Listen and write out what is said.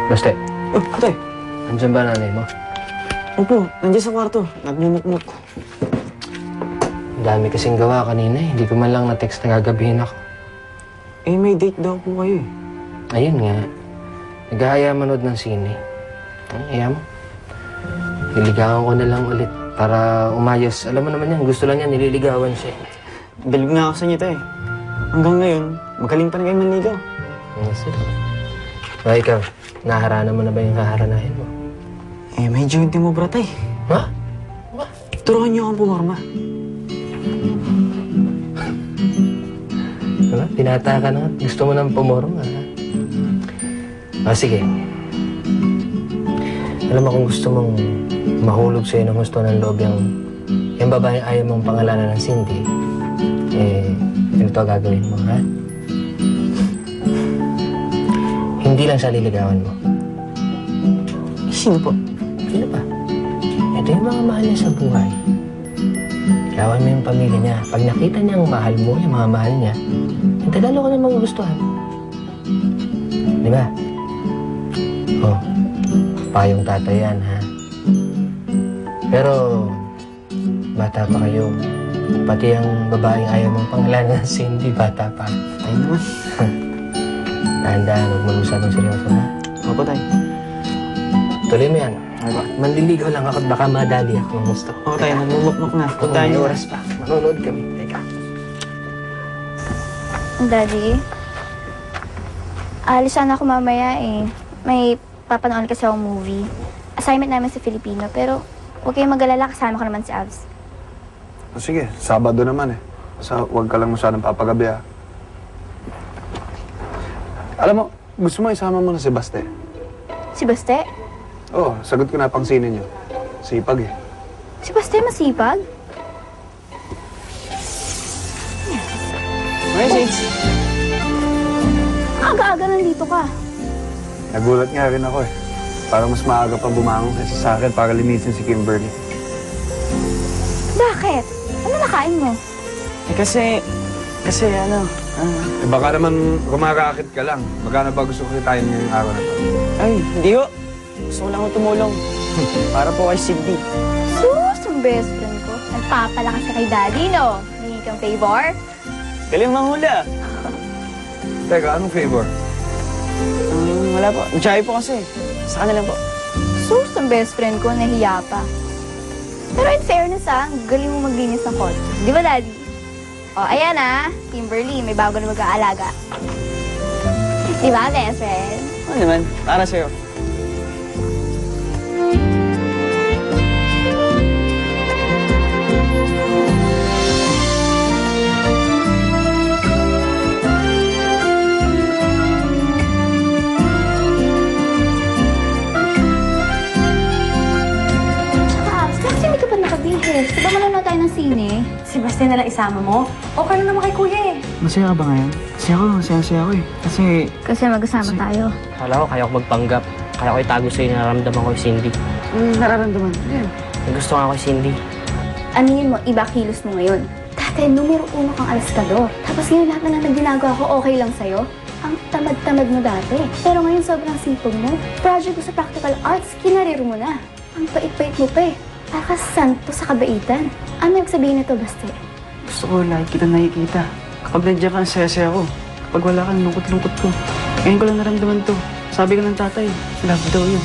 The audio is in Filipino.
Baste, Oh, ate. andyan ba nanay mo? Opo, nandiyan sa kwarto. Nagmumukmuk. Ang dami kasing gawa kanina eh. Hindi ko man lang na-text na gagabihin ako. Eh, may date daw po kayo eh. Ayun nga. Naghahaya manood ng sine. Ayaw mo. Niligawan ko na lang ulit para umayos. Alam mo naman yan, gusto lang niya, nililigawan siya. Bilib nga ako sa inyo, tay. Hanggang ngayon, magaling pa na kayo manligaw. Sige. Ba, ikaw, naharana mo na ba yung haharanahin mo? Eh, medyo hindi mo, tay. Ha? Turuan niyo akong pumarma. Ano? Pinata ka na. Gusto mo nang pumorma, ha? Sige. Alam mo kung gusto mong mahulog sa'yo ng gusto ng loob yung babaeng ayaw mong pangalanan ng Cindy, ganito gagawin mo, ha? Hindi lang siya liligawan mo. Sino po? Sino pa? Ito yung mga mahal niya sa buhay. Ligawan mo yung pamilya niya. Pag nakita niyang mahal mo, yung mga mahal niya, yung tagalo ko na magugustuhan. Di ba? Oh, payong tatay yan, ha? Pero, bata pa kayo. Pati ang babaeng ayaw mong pangalanan ng Cindy, bata pa. Tay naman. Dahan-dahan, huwag mag-usap ng seryoso, ha? Opo, tay. Tuloy mo yan. Manliligaw lang ako at baka madali ako ng gusto. Oo, tay. Nagmumukmuk na. Kung Puntahan may niyo. oras pa, manonood kami. Teka. Daddy, alis sana ako mamaya eh. May papanood kasi akong movie. Assignment namin sa Filipino, pero huwag kayong mag-alala, kasama ko naman si Abs. O sige, Sabado naman eh. Huwag ka lang masyadong papagabi ah. Alam mo, gusto mo isama mo na si Baste? Si Baste? Oo, sagot ko na pang sine niyo. Sipag eh. Si Baste masipag? Okay, Sage. Aga-aga nandito ka. Nagulat nga rin ako eh. Parang mas maaga pa bumangon kaysa sa akin para linisin si Kimberly. Bakit? Ano nakain mo? Eh, kasi ano, Eh baka naman rumarakit ka lang. Magkano ba gusto ko kitain ngayong araw na to? ay, hindi ho. Gusto ko lang ho tumulong. Para po kay Cindy. Sus, ang best friend ko. Nagpapalakas ka kay Daddy, no? Hindi kang favor? Galing manghula. Teka, anong favor? Wala po. Jai po kasi. Sa kanila po. Sus, ang best friend ko, nahiya pa. Pero in fairness ang galing mo maglinis ng kotse. Di ba, Daddy? O, ayan Kimberly, may bago na mag-aalaga. Di ba, best friend? Ano naman, para sa'yo. Di ba manonood tayo ng sine? Si Baste na lang isama mo? Okay lang naman kay Kuya eh. Masaya ka ba ngayon? Masaya ako eh. Kasi mag-asama tayo. Akala ko kaya ko magpanggap. Kaya ko itago sa'yo na nararamdaman ko kay Cindy. Nararamdaman. Ayan. May gusto nga ako kay Cindy. Aminin mo, iba kilos mo ngayon. Dati, numero 1 kang alaskador. Tapos ngayon lahat na nagginagawa ko, okay lang sa'yo. Ang tamad-tamad mo dati. Pero ngayon sobrang sipag mo. Project mo sa practical arts, kinarir mo na. Ang pait-pait mo pa eh. Para santo sa kabaitan. Ano yung sabihin nito, Baste? Gusto ko lagi kita nakikita. Kapag nandiyan ka, ang saya-saya ko. Kapag wala ka, lungkot-lungkot ko. Ngayon ko lang naramdaman to. Sabi ko ng tatay, love daw yun.